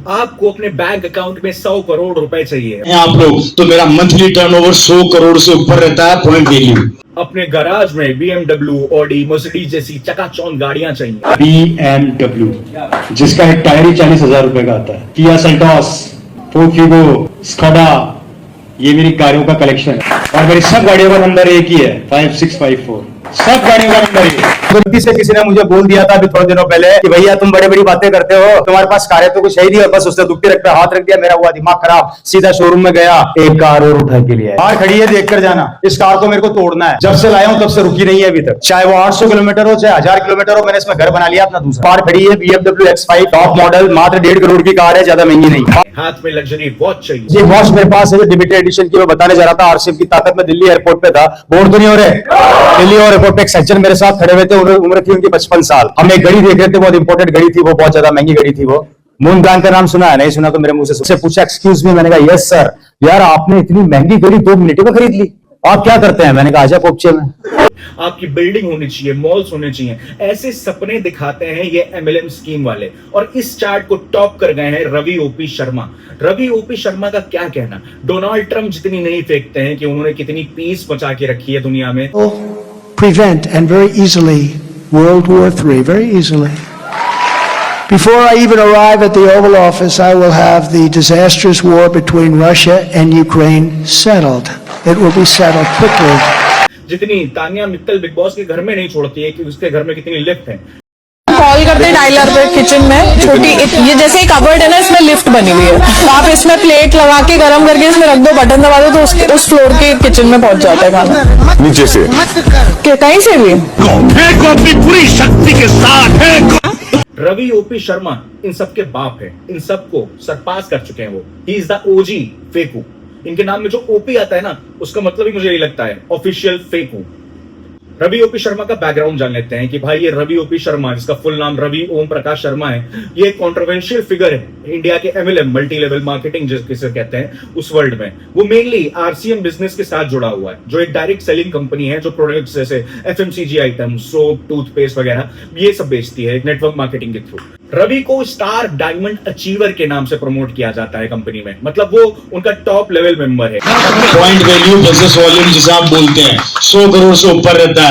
आपको अपने bank account में 100 करोड़ रुपए चाहिए आप लोग तो मेरा मंथली टर्नओवर 100 करोड़ से ऊपर रहता है पॉइंट वैल्यू। अपने गराज में BMW, ऑडी, मर्सिडीज जैसी चकाचौंध गाड़ियां चाहिए। BMW जिसका एक टायर ही 40,000 रुपए का आता है। Kia Seltos, Ford Figo, Skoda, ये मेरी गाड़ियों का कलेक्शन है और मेरी सब गाड़ियों का नंबर एक ही है 5654। सब गाड़ियों का नंबर एक। गलती से किसी ने मुझे बोल दिया था अभी थोड़े दिनों पहले कि भैया तुम बड़ी बड़ी बातें करते हो, तुम्हारे पास कार है तो कुछ है ही नहीं, और बस उसने दुखी रख पे हाथ रख दिया। मेरा हुआ दिमाग खराब, सीधा शोरूम में गया, एक कार और उठा के लिए। कार खड़ी है, देख कर जाना, इस कार को मेरे को तोड़ना है। जब से लाया हूं तब से रुकी नहीं है अभी तक, चाहे वो 800 किलोमीटर हो चाहे 1000 किलोमीटर हो। मैंने इसमें घर बना लिया अपना दूसरा। कार खड़ी है BMW X5 टॉप मॉडल, मात्र 1.5 करोड़ की कार है, ज्यादा महंगी नहीं। हाथ में लग्जरी वॉच चाहिए। ये वॉच मेरे पास है लिमिटेड एडिशन की, मैं बताने जा रहा था आरसीएम की ताकत में। दिल्ली एयरपोर्ट पे था, बोर्ड तो नहीं हो रहे, दिल्ली एयरपोर्ट पे एक सज्जन मेरे साथ खड़े हुए थे, उम्र थी उनकी 55 साल। हम एक घड़ी देख रहे थे, बहुत इंपॉर्टेंट घड़ी थी वो, बहुत ज्यादा महंगी घड़ी थी वो। मून ब्रांड का नाम सुना है? नहीं सुना तो मेरे मुंह से पूछा एक्सक्यूज मी, मैंने कहा यस सर। यार आपने इतनी महंगी घड़ी 2 मिनट में खरीद ली, आप क्या करते हैं? मैंने कहा आजा पोपचे में। आपकी बिल्डिंग होनी चाहिए, मॉल्स होने चाहिए, ऐसे सपने दिखाते हैं ये MLM स्कीम वाले। और इस चार्ट को टॉप कर गए हैं रवि ओपी शर्मा। रवि ओपी शर्मा का क्या कहना, डोनाल्ड ट्रंप जितनी नहीं फेंकते हैं कि उन्होंने कितनी पीस बचा के रखी है दुनिया में। Prevent and very easily World War III, very easily. Before I even arrive at the Oval Office, I will have the disastrous war between Russia and Ukraine settled. It will be settled quickly. जितनी Tania Mittal big boss के घर में नहीं छोड़ती है कि उसके घर में कितनी लिफ्ट है। कॉल करते डायलर पे किचन में छोटी ये जैसे कबर्ड है ना, इसमें लिफ्ट बनी हुई है, तो आप इसमें प्लेट लगा के गरम करके इसमें रख दो, बटन दबा दो तो उस फ्लोर के किचन में पहुंच जाता है खाना नीचे से कहीं से भी। अपनी पूरी शक्ति के साथ रवि ओपी शर्मा इन सबके बाप है, इन सबको सरपास कर चुके हैं वो। ही इज द ओजी फेकू। इनके नाम में जो ओपी आता है ना, उसका मतलब ही मुझे यही लगता है, ऑफिशियल फेकू। रवि ओपी शर्मा का बैकग्राउंड जान लेते हैं कि भाई ये रवि ओपी शर्मा, जिसका फुल नाम रवि ओम प्रकाश शर्मा है, ये एक कॉन्ट्रोवर्शियल फिगर है इंडिया के MLM मल्टी लेवल मार्केटिंग जिसे कहते हैं उस वर्ल्ड में। वो मेनली RCM बिजनेस के साथ जुड़ा हुआ है, जो एक डायरेक्ट सेलिंग कंपनी है जो प्रोडक्ट्स जैसे FMCG आइटम, सोप, टूथपेस्ट वगैरह ये सब बेचती है नेटवर्क मार्केटिंग के थ्रू। रवि को स्टार डायमंड अचीवर के नाम से प्रमोट किया जाता है कंपनी में, मतलब वो उनका टॉप लेवल मेंबर है। पॉइंट वैल्यू बिजनेस वॉल्यूम जिसे आप बोलते हैं 100 करोड़ से ऊपर रहता है।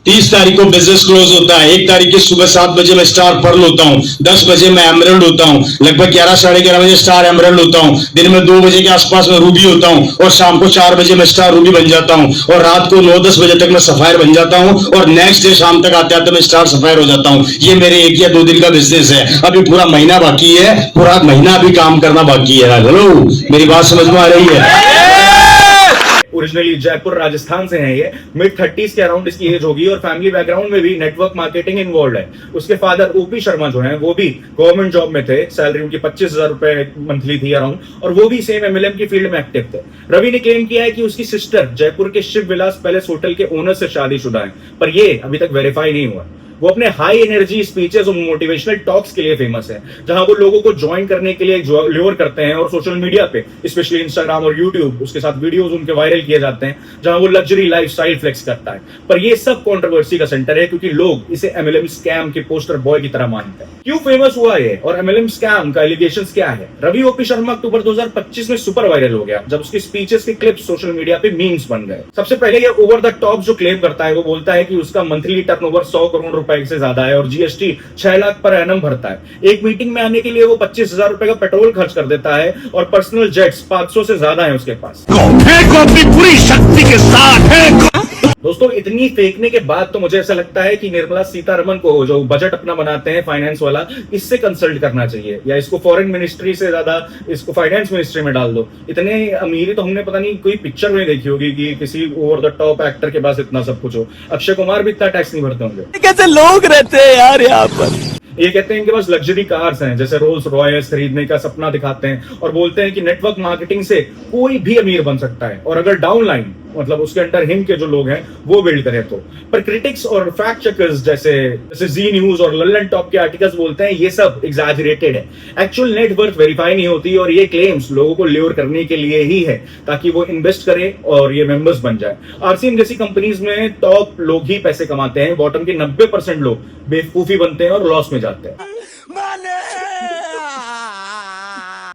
30 तारीख को बिजनेस क्लोज होता है, 1 तारीख की सुबह 7 बजे मैं स्टार पर्ल होता हूँ, 10 बजे मैं एमरल्ड होता हूँ, लगभग 11 साढ़े 11 बजे स्टार एमरल्ड होता हूँ, दिन में 2 बजे के आसपास में रूबी होता हूँ, और शाम को 4 बजे मैं स्टार रूबी बन जाता हूँ, और रात को 9-10 बजे तक मैं सफायर बन जाता हूँ, और नेक्स्ट डे शाम तक आते आते मैं स्टार सफायर हो जाता हूँ। ये मेरे 1 या 2 दिन का बिजनेस है। अभी पूरा महीना बाकी है, पूरा महीना अभी काम करना बाकी है। हेलो, मेरी बात समझ में आ रही है? ओरिजिनली जयपुर राजस्थान से है ये, मिड 30s के अराउंड इसकी एज होगी, और फैमिली बैकग्राउंड में भी नेटवर्क मार्केटिंग इन्वॉल्व है। उसके फादर ओपी शर्मा जो हैं वो भी गवर्नमेंट जॉब में थे, सैलरी उनकी 25,000 रुपए मंथली थी अराउंड, और वो भी सेम MLM की फील्ड में एक्टिव थे। रवि ने क्लेम किया है कि उसकी सिस्टर जयपुर के शिव विलास पैलेस होटल के ओनर से शादीशुदा है, पर ये अभी तक वेरीफाई नहीं हुआ। वो अपने हाई एनर्जी स्पीचेस और मोटिवेशनल टॉक्स के लिए फेमस है, जहां वो लोगों को ज्वाइन करने के लिए ल्योर करते हैं, और सोशल मीडिया पे स्पेशली इंस्टाग्राम और यूट्यूब उसके साथ वीडियोस उनके वायरल किए जाते हैं, जहां वो लग्जरी लाइफस्टाइल फ्लेक्स करता है। पर ये सब कंट्रोवर्सी का सेंटर है, क्योंकि लोग इसे MLM स्कैम के पोस्टर बॉय की तरह मानते हैं। क्यों फेमस हुआ ये, और MLM स्कैम का एलिगेशंस क्या है? रवि ओपी शर्मा अक्टूबर 2025 में सुपर वायरल हो गया, जब उसकी स्पीचेस के क्लिप्स सोशल मीडिया पे मीम्स बन गए। सबसे पहले ये ओवर द टॉप जो क्लेम करता है, वो बोलता है कि उसका मंथली टर्नओवर 100 करोड़ रुपए से ज्यादा है, और GST 6 लाख पर एनम भरता है। एक मीटिंग में आने के लिए वो 25,000 रुपए का पेट्रोल खर्च कर देता है, और पर्सनल जेट्स 500 से ज्यादा है उसके पास। अपनी पूरी शक्ति के साथ दोस्तों, इतनी फेंकने के बाद तो मुझे ऐसा लगता है कि निर्मला सीतारमण को, जो बजट अपना बनाते हैं फाइनेंस वाला, इससे कंसल्ट करना चाहिए, या इसको फॉरेन मिनिस्ट्री से ज्यादा इसको फाइनेंस मिनिस्ट्री में डाल दो। इतने अमीरी तो हमने पता नहीं कोई पिक्चर में देखी होगी कि किसी ओवर द टॉप एक्टर के पास इतना सब कुछ हो। अक्षय कुमार भी इतना टैक्स नहीं भरते होंगे। कैसे लोग रहते हैं यार यहाँ पर। ये कहते हैं कि बस लग्जरी कार्स हैं, जैसे रोल्स रॉयल्स खरीदने का सपना दिखाते हैं, और बोलते हैं कि नेटवर्क मार्केटिंग से कोई भी अमीर बन सकता है, और अगर डाउनलाइन मतलब उसके अंडर हिम के जो लोग हैं वो बिल्ड करें तो। पर क्रिटिक्स और फैक्ट चेकर्स जैसे जी न्यूज और लल्लन टॉप के आर्टिकल्स बोलते हैं ये सब एग्जैजरेटेड है, एक्चुअल नेटवर्थ वेरीफाई नहीं होती, और ये क्लेम्स लोगों को ल्योर करने के लिए ही है, ताकि वो इन्वेस्ट करें और ये मेंबर्स बन जाए। RCM जैसी कंपनीज में टॉप लोग ही पैसे कमाते हैं, बॉटम के 90% लोग बेवकूफी बनते हैं और लॉस में जाते हैं।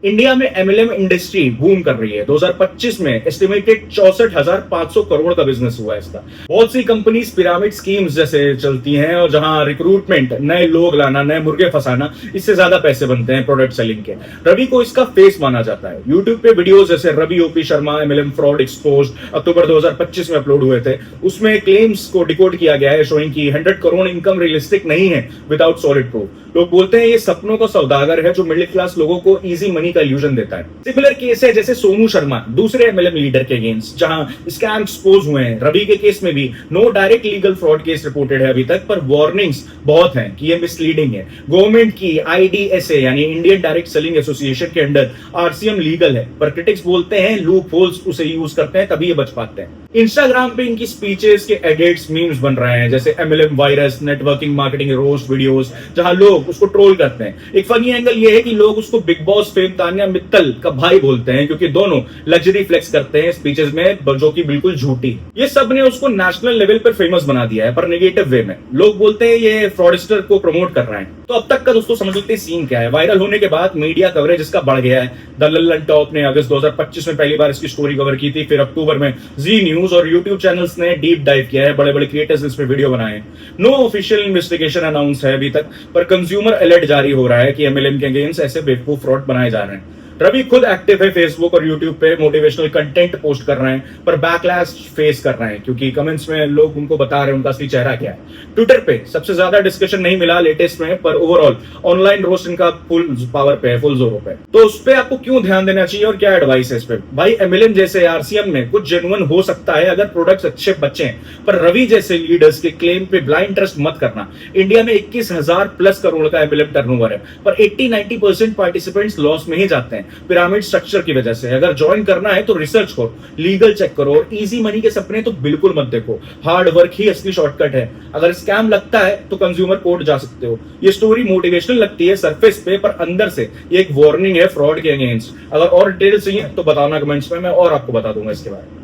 इंडिया में एमएलएम इंडस्ट्री बूम कर रही है। 2025 में एस्टिमेटेड 64,500 करोड़ का बिजनेस हुआ है इसका। बहुत सी कंपनीज पिरामिड स्कीम्स जैसे चलती हैं और जहां रिक्रूटमेंट, नए लोग लाना, नए मुर्गे फंसाना, इससे ज्यादा पैसे बनते हैं प्रोडक्ट सेलिंग के। रवि को इसका फेस माना जाता है। यूट्यूब पे वीडियोस जैसे Ravi OP Sharma MLM fraud exposed October 2025 में अपलोड हुए थे। उसमें क्लेम्स को डिकोड किया गया है, शोइंग की 100 करोड़ इनकम रियलिस्टिक नहीं है विदाउट सॉलिड प्रूफ। लोग बोलते हैं ये सपनों का सौदागर है जो मिडिल क्लास लोगों को इजी मनी का इल्यूजन देता है। सिमिलर केस है जैसे सोनू शर्मा, दूसरे एमएलएम लीडर के अगेंस्ट, जहां स्कैम एक्सपोज हुए हैं। रवि के केस में भी no direct legal fraud case reported है अभी तक, पर वार्निंग्स बहुत हैं कि ये मिसलीडिंग है। गवर्नमेंट की आईडीएसए यानी इंडियन डायरेक्ट सेलिंग एसोसिएशन के अंडर आरसीएम लीगल है, पर क्रिटिक्स बोलते हैं लूप होल्स उसे यूज करते हैं तभी ये बच पाते हैं। इंस्टाग्राम पे इनकी स्पीचेस के एडिट्स, मीम्स बन रहे हैं जैसे MLM virus, networking marketing roast videos, जहां लोग उसको ट्रोल करते हैं। एक फनी एंगल ये है कि लोग उसको big boss fame Tania Mittal का भाई बोलते हैं क्योंकि दोनों लग्जरी फ्लेक्स करते हैं स्पीचेस में, जो कि बिल्कुल झूठी। ये सब ने उसको नेशनल लेवल पर फेमस बना दिया है, पर नेगेटिव वे में। लोग बोलते हैं ये फ्रॉडस्टर को प्रमोट कर रहे हैं। तो अब तक का दोस्तों समझ लेते हैं सीन क्या है। वायरल होने के बाद मीडिया कवरेज इसका बढ़ गया है। द लल्लन टॉप ने अगस्त 2025 में पहली बार इसकी स्टोरी कवर की थी, फिर अक्टूबर में जी न्यूज और यूट्यूब चैनल्स ने डीप डाइव किया है। बड़े बड़े क्रिएटर्स इस पे वीडियो बनाए हैं। नो ऑफिशियल इन्वेस्टिगेशन अनाउंस है अभी तक, पर कंज्यूमर अलर्ट जारी हो रहा है कि एमएलएम के अगेंस्ट ऐसे बेवकूफ फ्रॉड बनाए जा रहे हैं। रवि खुद एक्टिव है फेसबुक और यूट्यूब पे, मोटिवेशनल कंटेंट पोस्ट कर रहे हैं, पर बैकलैश फेस कर रहे हैं क्योंकि कमेंट्स में लोग उनको बता रहे हैं उनका असली चेहरा क्या है। ट्विटर पे सबसे ज्यादा डिस्कशन नहीं मिला लेटेस्ट में, पर ओवरऑल ऑनलाइन रोस्ट इनका फुल पावर पे है, फुल जोरों पे। तो उस पे आपको क्यों ध्यान देना चाहिए और क्या एडवाइस है इस पे? भाई एमएलएम जैसे आरसीएम में कुछ जेन्युइन हो सकता है अगर प्रोडक्ट्स अच्छे बचे, पर रवि जैसे लीडर्स के क्लेम पे ब्लाइंड ट्रस्ट मत करना। इंडिया में 21,000 प्लस करोड़ का एमएलएम टर्नओवर है, पर 80-90% पार्टिसिपेंट्स लॉस में ही जाते हैं पिरामिड स्ट्रक्चर की वजह से। अगर ज्वाइन करना है तो रिसर्च करो, लीगल चेक करो, और इजी मनी के सपने तो बिल्कुल मत देखो। हार्ड वर्क ही असली शॉर्टकट है। अगर स्कैम लगता है तो कंज्यूमर कोर्ट जा सकते हो। ये स्टोरी मोटिवेशनल लगती है सरफेस पे, पर अंदर से ये एक वार्निंग है फ्रॉड के अगेंस्ट। अगर और डिटेल्स चाहिए तो बताना कमेंट्स में, मैं और आपको बता दूंगा इसके बारे में।